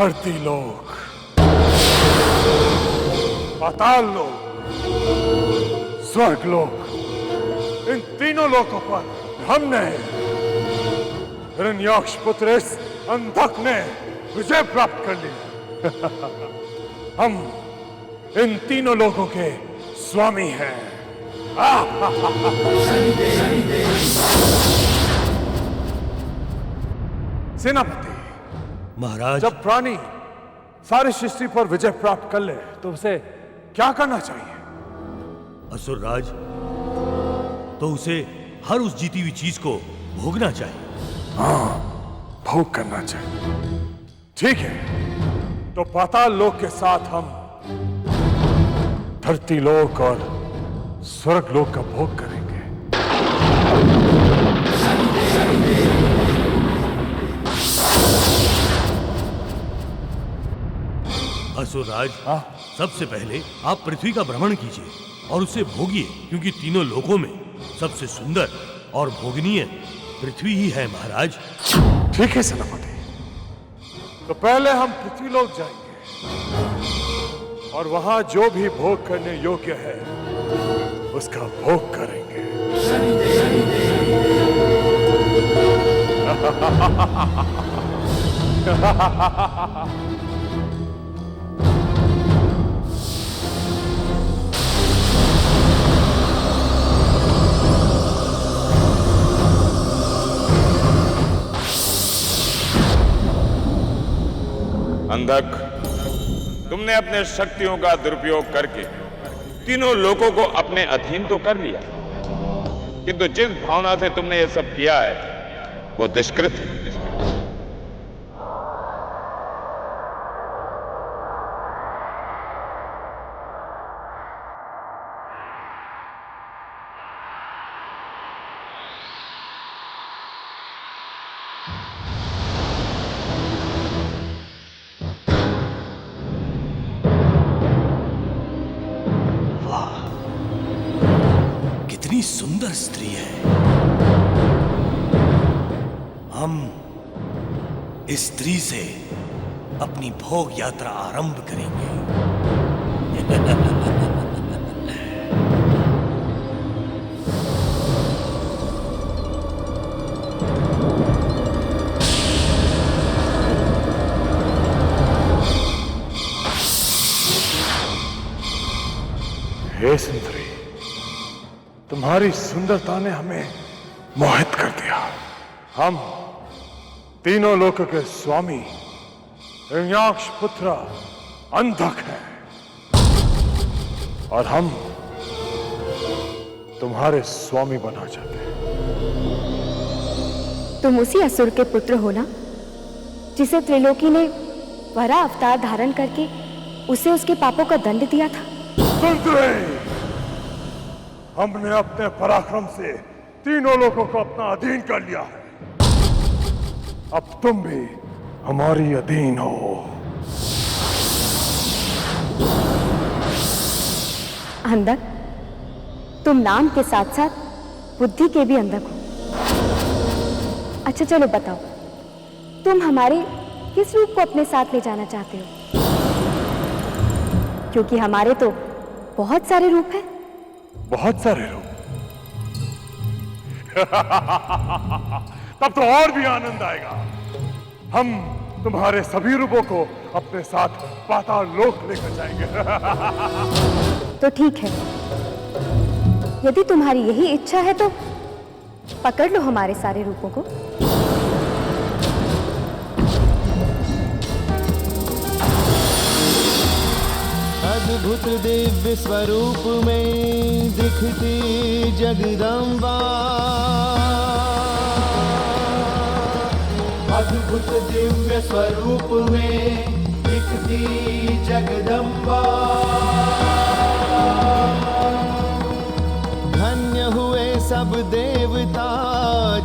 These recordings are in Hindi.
धरती लोक, पाताल लोक, स्वर्ग लोक, इन तीनों लोकों पर हमने हिरण्याक्ष पुत्र इस अंधक ने विजय प्राप्त कर ली। हम इन तीनों लोगों के स्वामी हैं। सेनापति महाराज, जब प्राणी सारी सृष्टि पर विजय प्राप्त कर ले तो उसे क्या करना चाहिए? असुरराज, तो उसे हर उस जीती हुई चीज को भोगना चाहिए। हाँ, भोग करना चाहिए। ठीक है, तो पाताल लोक के साथ हम धरती लोक और स्वर्ग लोक का भोग करेंगे। असुरराज, सबसे पहले आप पृथ्वी का भ्रमण कीजिए और उसे भोगिए, क्योंकि तीनों लोकों में सबसे सुंदर और भोगनीय पृथ्वी ही है महाराज। ठीक है सेनापति, तो पहले हम पृथ्वी लोक जाएंगे और वहां जो भी भोग करने योग्य है उसका भोग करेंगे। अंधक, तुमने अपने शक्तियों का दुरुपयोग करके तीनों लोगों को अपने अधीन तो कर लिया, किंतु जिस भावना से तुमने ये सब किया है वो दुष्कृत है। कितनी सुंदर स्त्री है। हम इस स्त्री से अपनी भोग यात्रा आरंभ करेंगे। हे सुंदरी, तुम्हारी सुंदरता ने हमें मोहित कर दिया। हम तीनों लोक के स्वामी हिरण्याक्ष पुत्र अंधक हैं और हम तुम्हारे स्वामी बनना चाहते हैं। तुम उसी असुर के पुत्र हो ना, जिसे त्रिलोकी ने वरा अवतार धारण करके उसे उसके पापों का दंड दिया था। सुंदरी, हमने अपने पराक्रम से तीनों लोगों को अपना अधीन कर लिया है। अब तुम भी हमारी अधीन हो। अंधक, तुम नाम के साथ साथ बुद्धि के भी अंधक हो। अच्छा चलो बताओ, तुम हमारे किस रूप को अपने साथ ले जाना चाहते हो? क्योंकि हमारे तो बहुत सारे रूप हैं। बहुत सारे लोग। तब तो और भी आनंद आएगा। हम तुम्हारे सभी रूपों को अपने साथ पाताल लोक लेकर जाएंगे। तो ठीक है, यदि तुम्हारी यही इच्छा है तो पकड़ लो हमारे सारे रूपों को। अद्भुत दिव्य स्वरूप में दिखती जगदम्बा, अद्भुत दिव्य स्वरूप में दिखती जगदम्बा। धन्य हुए सब देवता,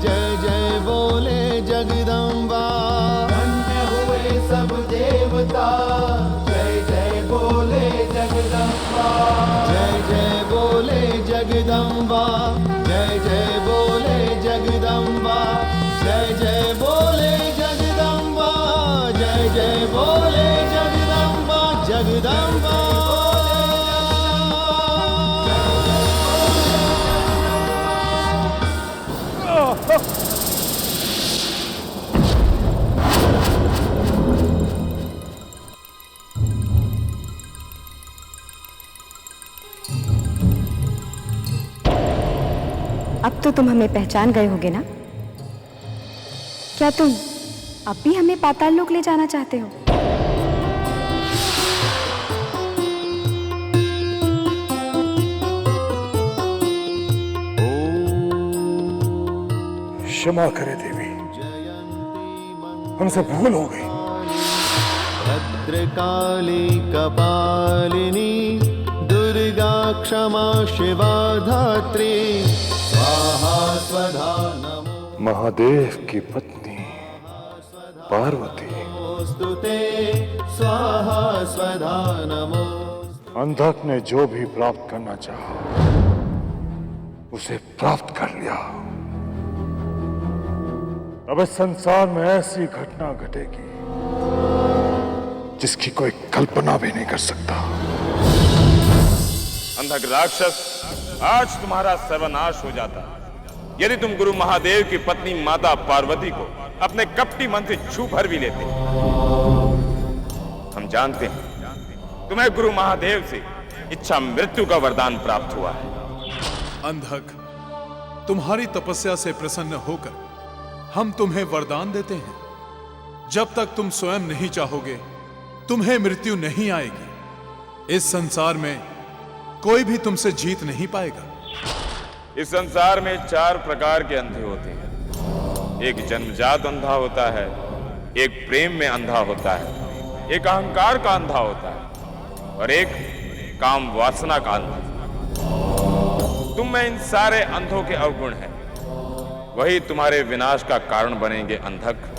जय जय बोले जगदम्बा। धन्य हुए सब देवता, जय जय बोले जगदम्बा। जय जय बोले जगदम्बा, जय जय बोले जगदम्बा, जय जय बोले जगदम्बा, जय जय बोले अब तो तुम हमें पहचान गए होगे ना? क्या तुम अब भी हमें पाताल लोक ले जाना चाहते हो? क्षमा करे देवी, हमसे भूल हो गई। भद्रकाली कपालिनी दुर्गा क्षमा शिवा धात्री स्वाहा स्वधा नमो महादेव की पत्नी पार्वती, स्तुते स्वाहा स्वधा नमो। अंधक ने जो भी प्राप्त करना चाहा उसे प्राप्त कर लिया। अब इस संसार में ऐसी घटना घटेगी जिसकी कोई कल्पना भी नहीं कर सकता। अंधक राक्षस, आज तुम्हारा सर्वनाश हो जाता यदि तुम गुरु महादेव की पत्नी माता पार्वती को अपने कपटी मन से छू भर भी लेते। हम जानते हैं तुम्हें गुरु महादेव से इच्छा मृत्यु का वरदान प्राप्त हुआ है। अंधक, तुम्हारी तपस्या से प्रसन्न होकर हम तुम्हें वरदान देते हैं, जब तक तुम स्वयं नहीं चाहोगे तुम्हें मृत्यु नहीं आएगी। इस संसार में कोई भी तुमसे जीत नहीं पाएगा। इस संसार में 4 प्रकार के अंधे होते हैं। एक जन्मजात अंधा होता है, एक प्रेम में अंधा होता है, एक अहंकार का अंधा होता है और एक काम वासना का अंधा। तुम में इन सारे अंधों के अवगुण हैं, वही तुम्हारे विनाश का कारण बनेंगे अंधक।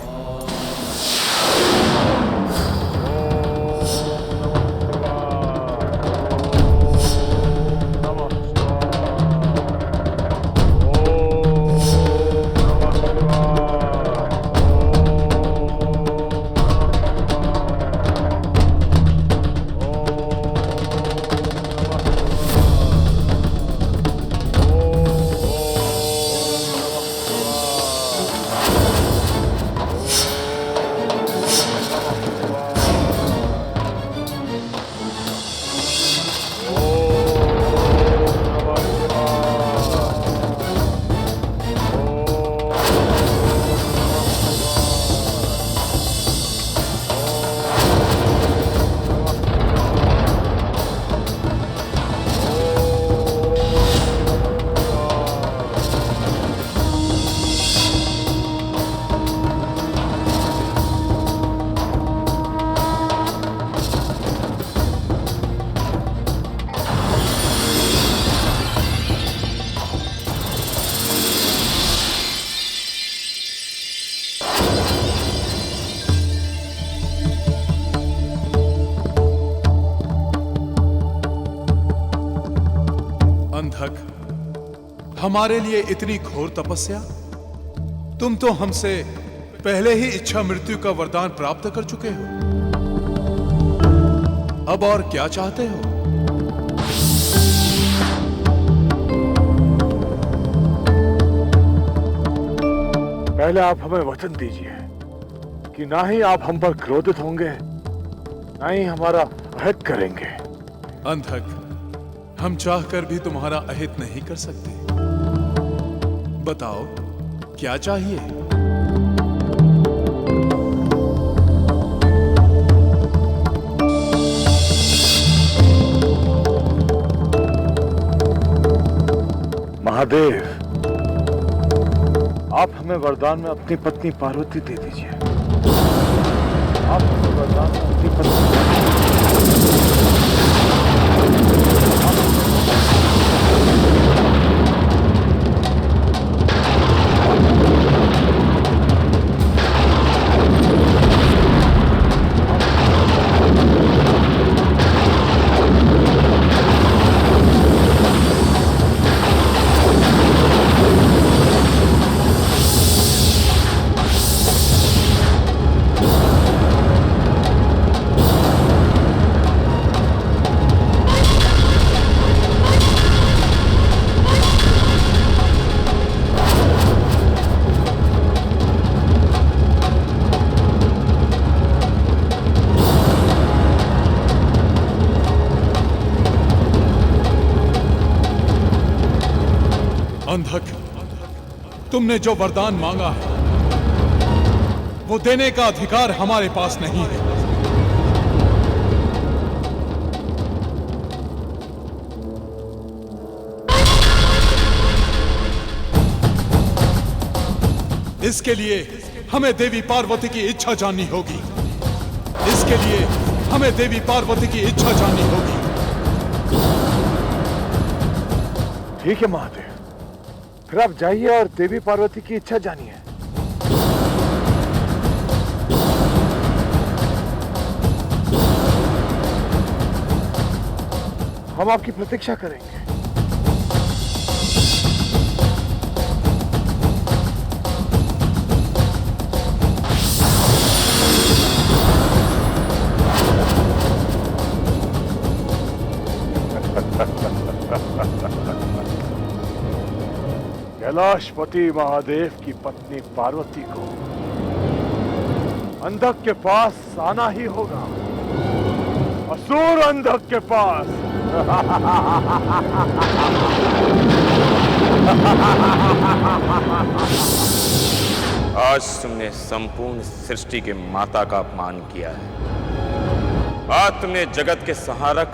अंधक, हमारे लिए इतनी घोर तपस्या? तुम तो हमसे पहले ही इच्छा मृत्यु का वरदान प्राप्त कर चुके हो। अब और क्या चाहते हो? पहले आप हमें वचन दीजिए कि ना ही आप हम पर क्रोधित होंगे, ना ही हमारा अहित करेंगे। अंधक, हम चाहकर भी तुम्हारा अहित नहीं कर सकते। बताओ क्या चाहिए? महादेव, आप हमें वरदान में अपनी पत्नी पार्वती दे दीजिए। आप हमें वरदान में अपनी पत्नी तुमने जो वरदान मांगा है वो देने का अधिकार हमारे पास नहीं है। इसके लिए हमें देवी पार्वती की इच्छा जाननी होगी। इसके लिए हमें देवी पार्वती की इच्छा जाननी होगी। ठीक है महादेव, फिर आप जाइए और देवी पार्वती की इच्छा जानिए। हम आपकी प्रतीक्षा करेंगे। कैलाशपति महादेव की पत्नी पार्वती को अंधक के पास आना ही होगा। असुर अंधक के पास। आज तुमने संपूर्ण सृष्टि के माता का अपमान किया है। आज तुमने जगत के संहारक,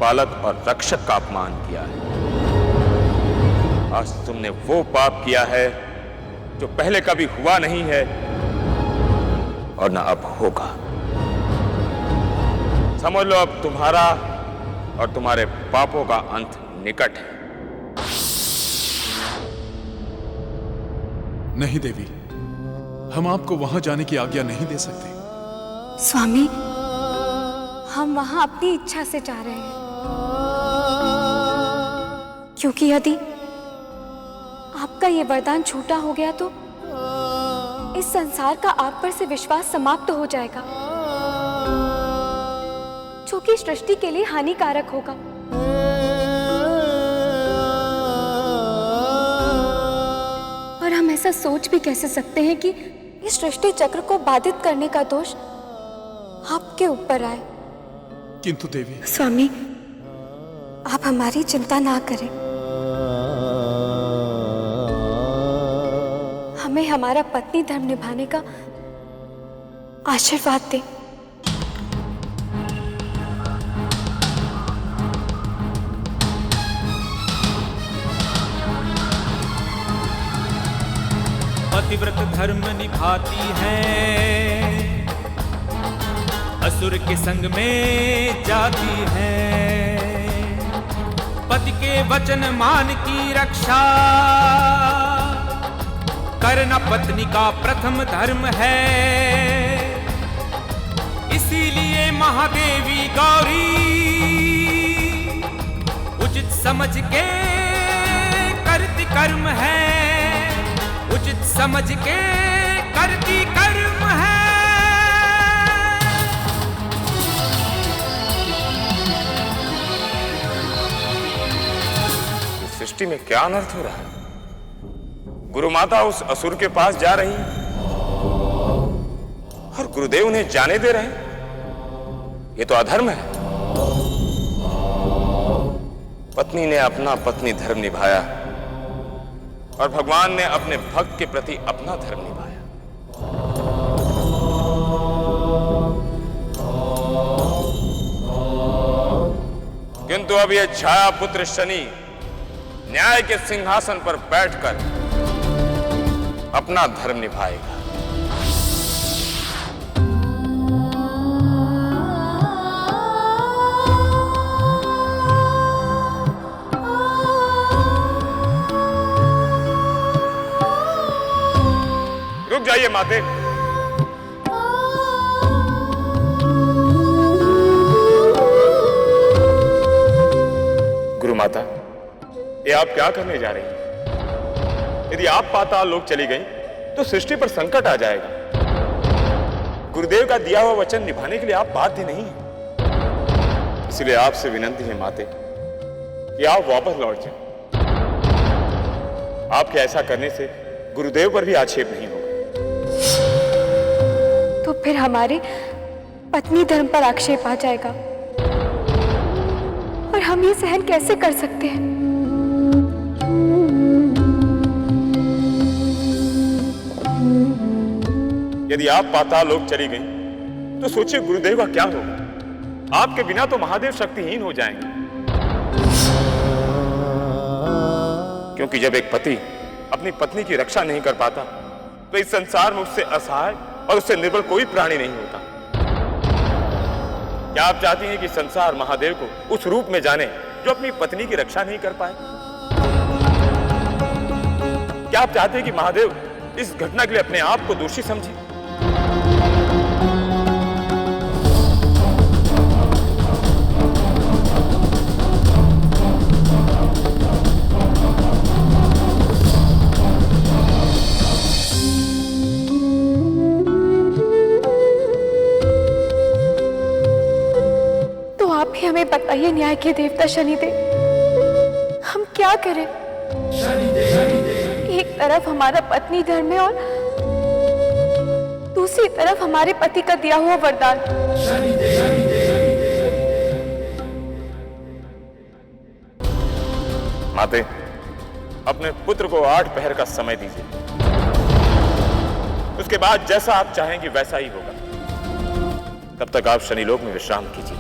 पालक और रक्षक का अपमान किया है। आज तुमने वो पाप किया है जो पहले कभी हुआ नहीं है और ना अब होगा। समझ लो अब तुम्हारा और तुम्हारे पापों का अंत निकट है। नहीं देवी, हम आपको वहां जाने की आज्ञा नहीं दे सकते। स्वामी, हम वहां अपनी इच्छा से जा रहे हैं, क्योंकि यदि आपका ये वरदान झूठा हो गया तो इस संसार का आप पर से विश्वास समाप्त हो जाएगा, जो कि सृष्टि के लिए हानिकारक होगा। और हम ऐसा सोच भी कैसे सकते हैं कि इस सृष्टि चक्र को बाधित करने का दोष आपके ऊपर आए। किंतु देवी, स्वामी, आप हमारी चिंता ना करें। हमें हमारा पत्नी धर्म निभाने का आशीर्वाद दें। पतिव्रत धर्म निभाती है, असुर के संग में जाती है। पति के वचन मान की रक्षा करना पत्नी का प्रथम धर्म है। इसीलिए महादेवी गौरी उचित समझ के करती कर्म है, उचित समझ के करती कर्म है। इस सृष्टि में क्या अनर्थ हो रहा है? गुरु माता उस असुर के पास जा रही और गुरुदेव उन्हें जाने दे रहे हैं। ये तो अधर्म है। पत्नी ने अपना पत्नी धर्म निभाया और भगवान ने अपने भक्त के प्रति अपना धर्म निभाया। किंतु अब यह छाया पुत्र शनि न्याय के सिंहासन पर बैठकर अपना धर्म निभाएगा। रुक जाइए माते। गुरु माता, ये आप क्या करने जा रही हैं? यदि आप पाताल लोक चली गई तो सृष्टि पर संकट आ जाएगा। गुरुदेव का दिया हुआ वचन निभाने के लिए आप बाध्य नहीं हैं। इसलिए आपसे विनती है माते कि आप वापस लौट जाएं। आपके ऐसा करने से गुरुदेव पर भी आक्षेप नहीं होगा। तो फिर हमारे पत्नी धर्म पर आक्षेप आ जाएगा और हम ये सहन कैसे कर सकते हैं? यदि आप पाताल लोक चली गई तो सोचिए गुरुदेव का क्या होगा। आपके बिना तो महादेव शक्तिहीन हो जाएंगे। क्योंकि जब एक पति अपनी पत्नी की रक्षा नहीं कर पाता तो इस संसार में उससे असहाय और उससे निर्बल कोई प्राणी नहीं होता। क्या आप चाहती हैं कि संसार महादेव को उस रूप में जाने जो अपनी पत्नी की रक्षा नहीं कर पाए? क्या आप चाहते हैं कि महादेव इस घटना के लिए अपने आप को दोषी समझे? तो आप ही हमें बताइए न्याय के देवता शनिदेव, हम क्या करें? एक तरफ हमारा पत्नी धर्म है और दूसरी तरफ हमारे पति का दिया हुआ वरदान। माते, अपने पुत्र को 8 पहर का समय दीजिए। उसके बाद जैसा आप चाहेंगे वैसा ही होगा। तब तक आप शनिलोक में विश्राम कीजिए।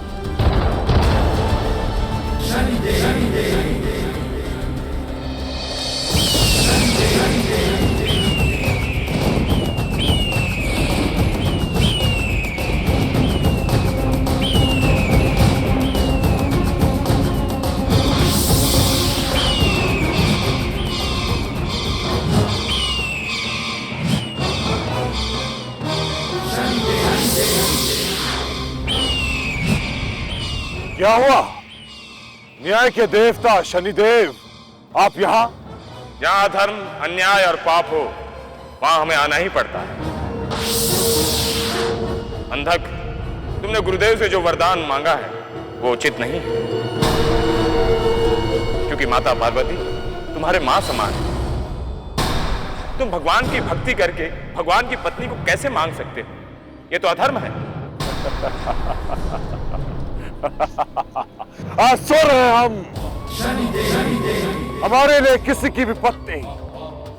क्या हुआ? न्याय के देवता शनिदेव, आप यहाँ? जहां धर्म, अन्याय और पाप हो वहां हमें आना ही पड़ता है। अंधक, तुमने गुरुदेव से जो वरदान मांगा है वो उचित नहीं है। क्योंकि माता पार्वती तुम्हारे मां समान है। तुम भगवान की भक्ति करके भगवान की पत्नी को कैसे मांग सकते हो? ये तो अधर्म है। असुर हैं हम। हमारे लिए किसी की भी पत्नी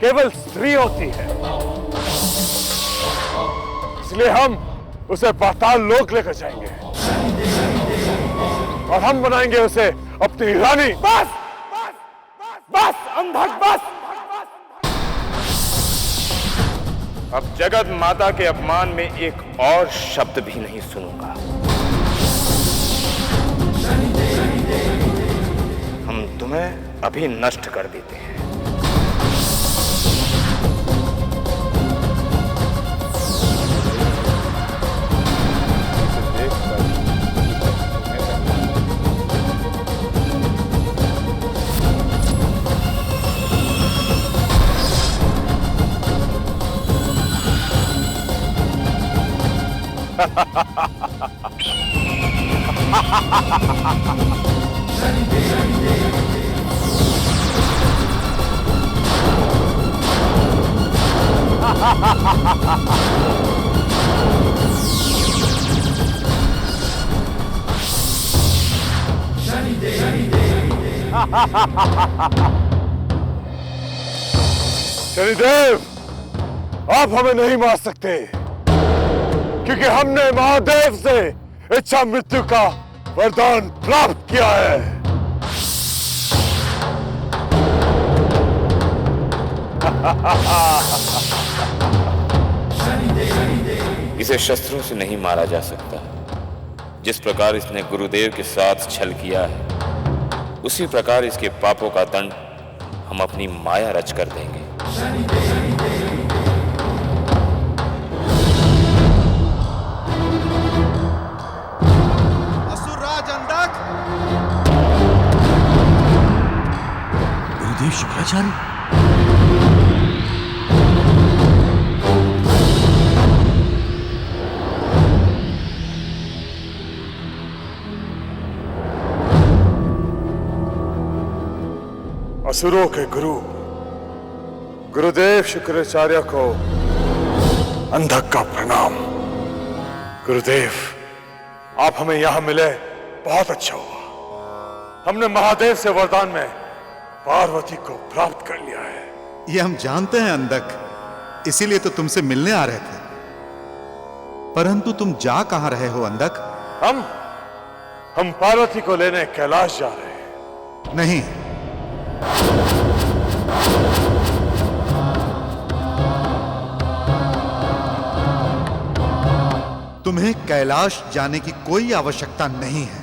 केवल स्त्री होती है, इसलिए हम उसे पाताल लोक लेकर जाएंगे और हम बनाएंगे उसे अपनी रानी। बस बस बस अंधक, बस। अब जगत माता के अपमान में एक और शब्द भी नहीं सुनूंगा। हम तुम्हें अभी नष्ट कर देते हैं। शनिदेव, आप हमें नहीं मार सकते क्योंकि हमने महादेव से इच्छा मृत्यु का वरदान प्राप्त किया है। इसे शस्त्रों से नहीं मारा जा सकता। जिस प्रकार इसने गुरुदेव के साथ छल किया है उसी प्रकार इसके पापों का दंड हम अपनी माया रच कर देंगे। असुरराज अंधक, गुरुदेव शुक्राचार्य, असुरों के गुरु गुरुदेव शुक्राचार्य को अंधक का प्रणाम। गुरुदेव, आप हमें यहां मिले बहुत अच्छा हुआ। हमने महादेव से वरदान में पार्वती को प्राप्त कर लिया है। ये हम जानते हैं अंधक, इसीलिए तो तुमसे मिलने आ रहे थे। परंतु तुम जा कहां रहे हो अंधक? हम पार्वती को लेने कैलाश जा रहे हैं। नहीं, तुम्हें कैलाश जाने की कोई आवश्यकता नहीं है,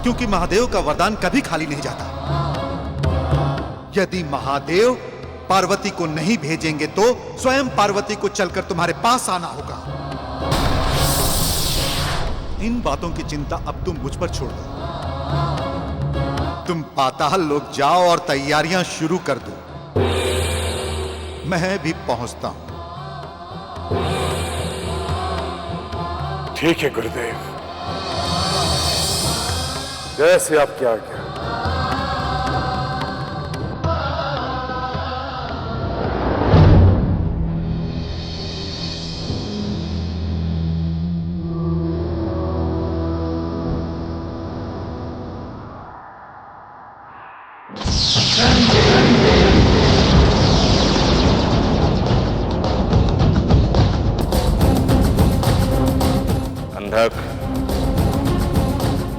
क्योंकि महादेव का वरदान कभी खाली नहीं जाता। यदि महादेव पार्वती को नहीं भेजेंगे तो स्वयं पार्वती को चलकर तुम्हारे पास आना होगा। इन बातों की चिंता अब तुम मुझ पर छोड़ दो। तुम पाताल लोक जाओ और तैयारियां शुरू कर दो। मैं भी पहुंचता हूं। ठीक है गुरुदेव, जैसे आपकी आज्ञा। अंधक,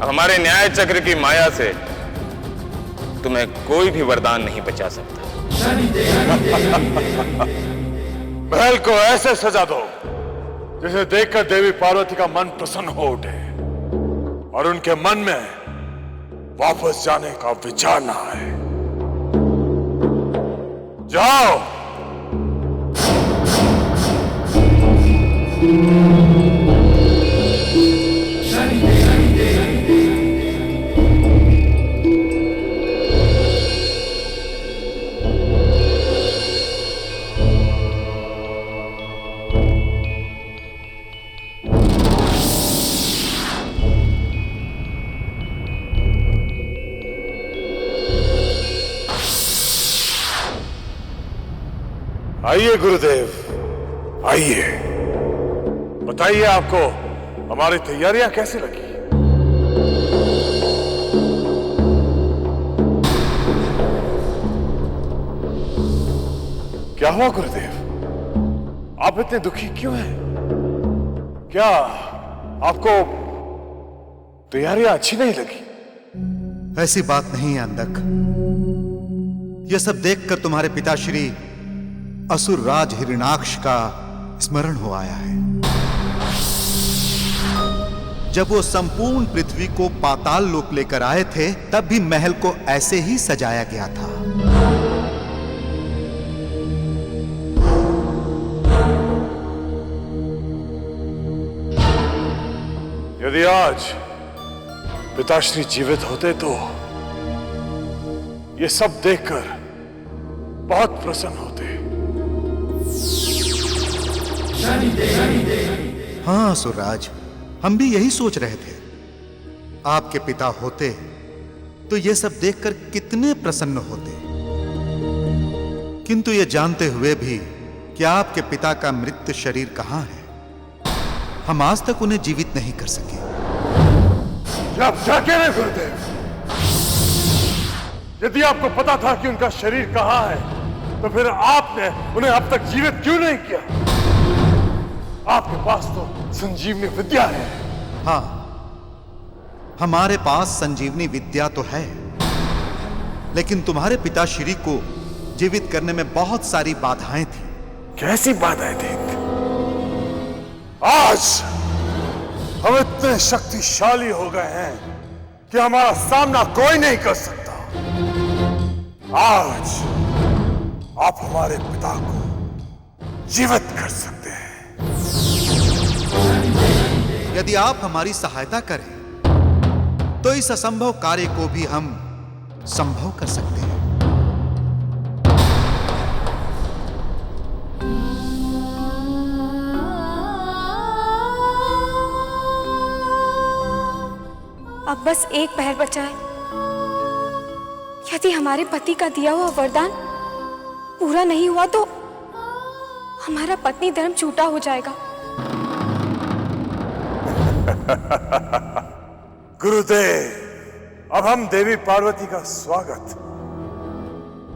हमारे न्याय चक्र की माया से तुम्हें कोई भी वरदान नहीं बचा सकता। महल को ऐसे सजा दो जिसे देखकर देवी पार्वती का मन प्रसन्न हो उठे और उनके मन में वापस जाने का विचार ना आए। जाओ। आइए गुरुदेव, आइए। बताइए आपको हमारी तैयारियां कैसी लगी? क्या हुआ गुरुदेव? आप इतने दुखी क्यों हैं? क्या आपको तैयारियां अच्छी नहीं लगी? ऐसी बात नहीं है अंधक। यह सब देखकर तुम्हारे पिताश्री असुर राज हिरण्याक्ष का स्मरण हो आया है। जब वो संपूर्ण पृथ्वी को पाताल लोक लेकर आए थे, तब भी महल को ऐसे ही सजाया गया था। यदि आज पिताश्री जीवित होते तो ये सब देखकर बहुत प्रसन्न होते। हाँ असुरराज, हम भी यही सोच रहे थे। आपके पिता होते तो ये सब देखकर कितने प्रसन्न होते। किंतु ये जानते हुए भी कि आपके पिता का मृत शरीर कहां है, हम आज तक उन्हें जीवित नहीं कर सके। आप क्या कह रहे गुरुदेव? यदि आपको पता था कि उनका शरीर कहां है, तो फिर आपने उन्हें अब तक जीवित क्यों नहीं किया? आपके पास तो संजीवनी विद्या है। हाँ, हमारे पास संजीवनी विद्या तो है, लेकिन तुम्हारे पिताश्री को जीवित करने में बहुत सारी बाधाएं थी। कैसी बाधाएं थी? आज हम इतने शक्तिशाली हो गए हैं कि हमारा सामना कोई नहीं कर सकता। आज आप हमारे पिता को जीवित कर सकते हैं। यदि आप हमारी सहायता करें तो इस असंभव कार्य को भी हम संभव कर सकते हैं। अब बस एक पहर बचा है। यदि हमारे पति का दिया हुआ वरदान पूरा नहीं हुआ तो हमारा पत्नी धर्म छूटा हो जाएगा। गुरुदेव, अब हम देवी पार्वती का स्वागत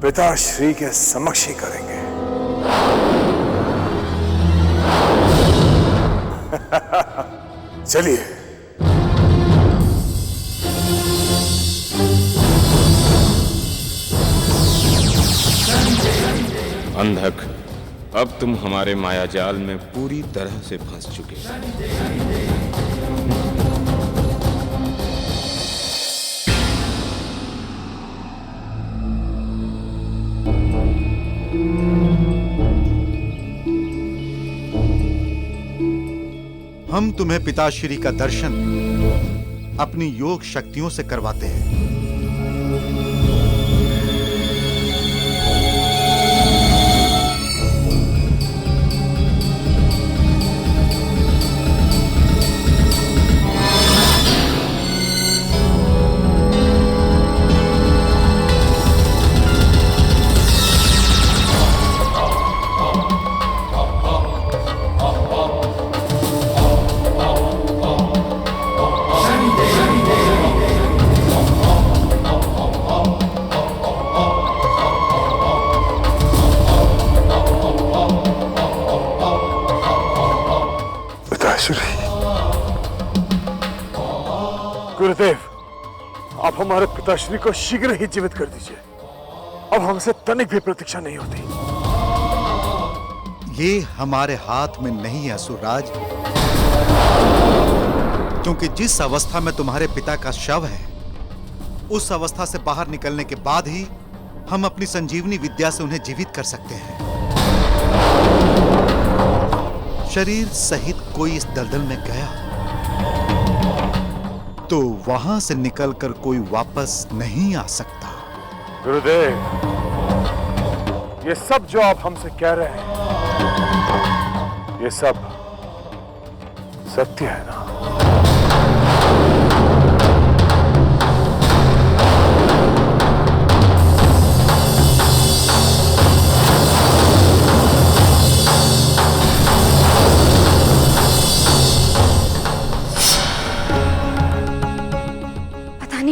पिताश्री के समक्ष ही करेंगे। चलिए। अंधक, अब तुम हमारे मायाजाल में पूरी तरह से फंस चुके हो। हम तुम्हें पिताश्री का दर्शन अपनी योग शक्तियों से करवाते हैं। गुरुदेव, आप हमारे पिताश्री को शीघ्र ही जीवित कर दीजिए। अब हमसे तनिक भी प्रतीक्षा नहीं होती। ये हमारे हाथ में नहीं है असुरराज, क्योंकि जिस अवस्था में तुम्हारे पिता का शव है, उस अवस्था से बाहर निकलने के बाद ही हम अपनी संजीवनी विद्या से उन्हें जीवित कर सकते हैं। शरीर सहित कोई इस दलदल में गया तो वहां से निकलकर कोई वापस नहीं आ सकता। गुरुदेव, ये सब जो आप हमसे कह रहे हैं, ये सब सत्य है ना?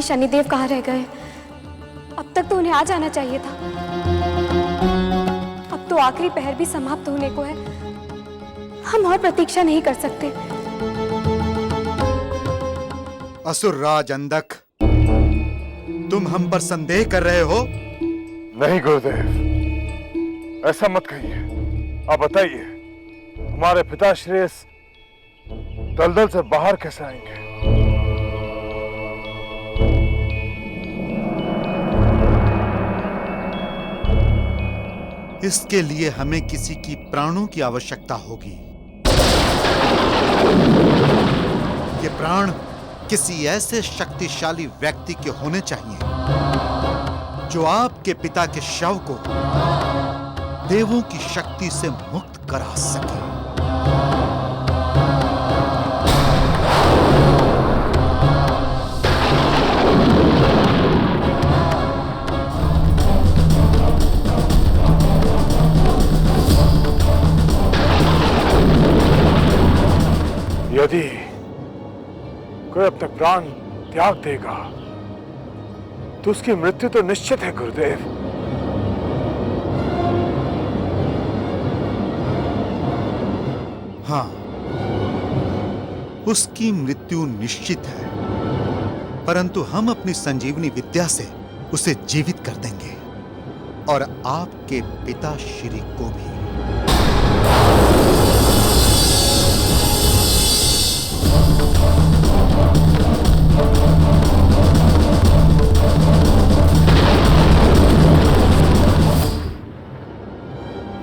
शनिदेव कहाँ रह गए? अब तक तो उन्हें आ जाना चाहिए था। अब तो आखिरी पहर भी समाप्त होने को है। हम और प्रतीक्षा नहीं कर सकते। असुरराज अंधक, तुम हम पर संदेह कर रहे हो? नहीं गुरुदेव, ऐसा मत कहिए। आप बताइए, हमारे पिताश्री इस दलदल से बाहर कैसे आएंगे? इसके लिए हमें किसी की प्राणों की आवश्यकता होगी। ये प्राण किसी ऐसे शक्तिशाली व्यक्ति के होने चाहिए जो आपके पिता के शव को देवों की शक्ति से मुक्त करा सके। यदि कोई अपने प्राण त्याग देगा तो उसकी मृत्यु तो निश्चित है गुरुदेव। हाँ, उसकी मृत्यु निश्चित है, परंतु हम अपनी संजीवनी विद्या से उसे जीवित कर देंगे, और आपके पिता श्री को भी।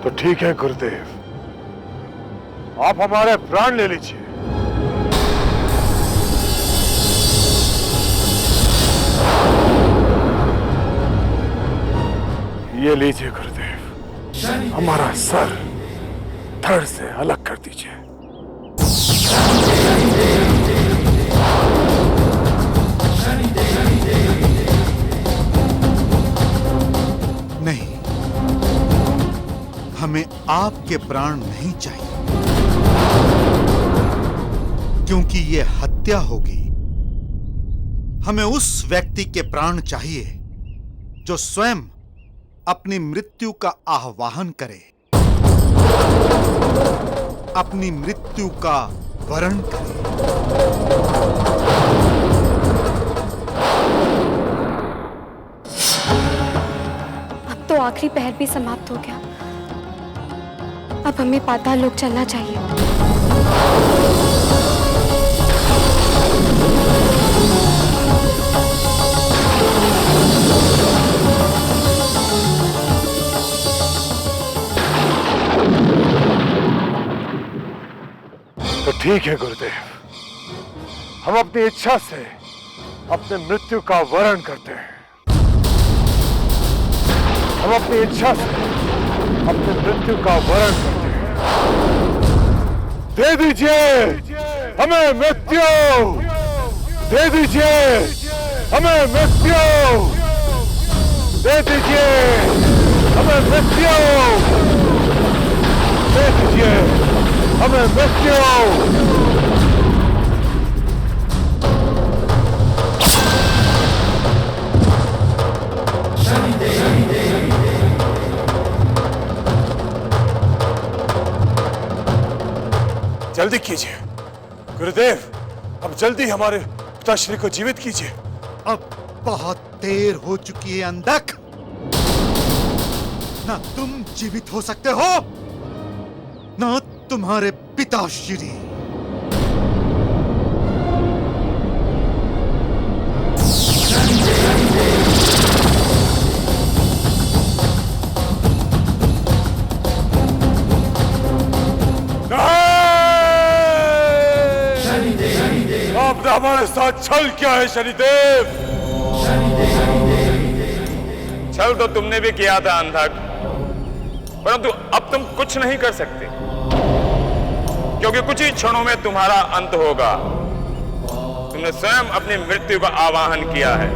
तो ठीक है गुरुदेव, आप हमारे प्राण ले लीजिए। ये लीजिए गुरुदेव, हमारा सर धड़ से अलग कर दीजिए। नहीं, हमें आपके प्राण नहीं चाहिए, क्योंकि यह हत्या होगी। हमें उस व्यक्ति के प्राण चाहिए जो स्वयं अपनी मृत्यु का आह्वान करे, अपनी मृत्यु का वरण करे। अब तो आखिरी पहर भी समाप्त हो गया। अब हमें पाताल लोक चलना चाहिए। तो ठीक है गुरुदेव, हम अपनी इच्छा से अपने मृत्यु का वरण करते हैं। हम अपनी इच्छा से अपने मृत्यु का वरण करते हैं। दे दीजिए हमें मृत्यु, दे दीजिए हमें मृत्यु, दे दीजिए हमें मृत्यु, दे दीजिए हमें मृत्यु। जल्दी कीजिए गुरुदेव, अब जल्दी हमारे पिताश्री को जीवित कीजिए। अब बहुत देर हो चुकी है अंधक। ना तुम जीवित हो सकते हो, ना तुम्हारे पिताश्री। आपने हमारे साथ छल किया है शनिदेव। छल तो तुमने भी किया था अंधक, परंतु अब तुम कुछ नहीं कर सकते, क्योंकि कुछ ही क्षणों में तुम्हारा अंत होगा। तुमने स्वयं अपनी मृत्यु का आवाहन किया है।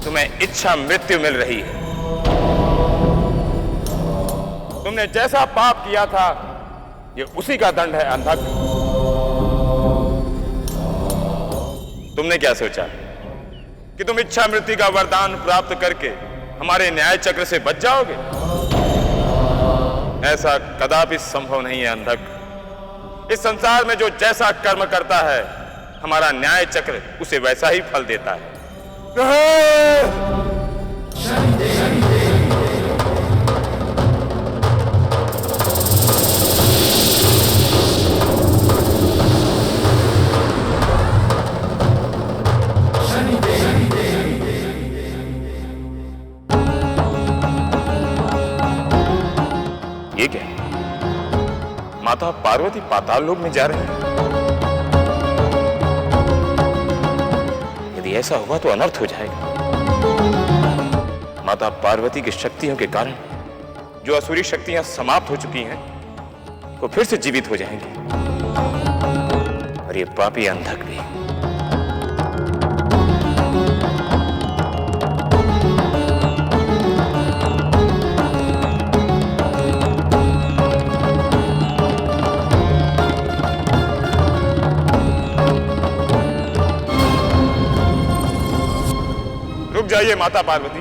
तुम्हें इच्छा मृत्यु मिल रही है। तुमने जैसा पाप किया था, ये उसी का दंड है अंधक। तुमने क्या सोचा कि तुम इच्छा मृत्यु का वरदान प्राप्त करके हमारे न्याय चक्र से बच जाओगे? ऐसा कदापि संभव नहीं है अंधक। इस संसार में जो जैसा कर्म करता है, हमारा न्याय चक्र उसे वैसा ही फल देता है। ये क्या? माता पार्वती पाताल लोक में जा रहे हैं। यदि ऐसा हुआ तो अनर्थ हो जाएगा। माता पार्वती की शक्तियों के कारण जो असुरी शक्तियां समाप्त हो चुकी हैं, वो फिर से जीवित हो जाएंगी, और ये पापी अंधक भी। रुक जाइए माता पार्वती।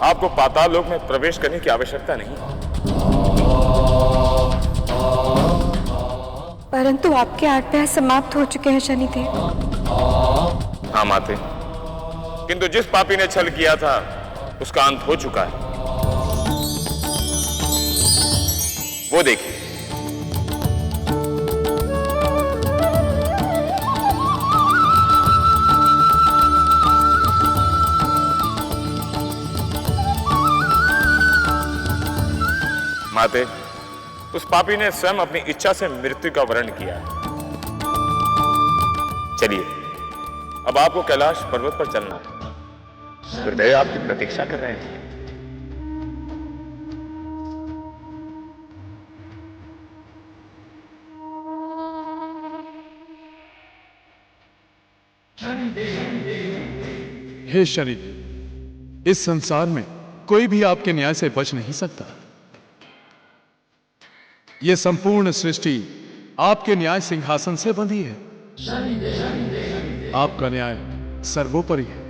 आपको पाताल लोक में प्रवेश करने की आवश्यकता नहीं। परंतु आपके 8 पैर समाप्त हो चुके हैं शनिदेव। हाँ माते, किंतु जिस पापी ने छल किया था, उसका अंत हो चुका है। वो देखिए। माते, उस पापी ने स्वयं अपनी इच्छा से मृत्यु का वरण किया। चलिए, अब आपको कैलाश पर्वत पर चलना है। गुरुदेव आपकी प्रतीक्षा कर रहे हैं। हे शनिदेव, इस संसार में कोई भी आपके न्याय से बच नहीं सकता। यह संपूर्ण सृष्टि आपके न्याय सिंहासन से बंधी है। आपका न्याय सर्वोपरि है।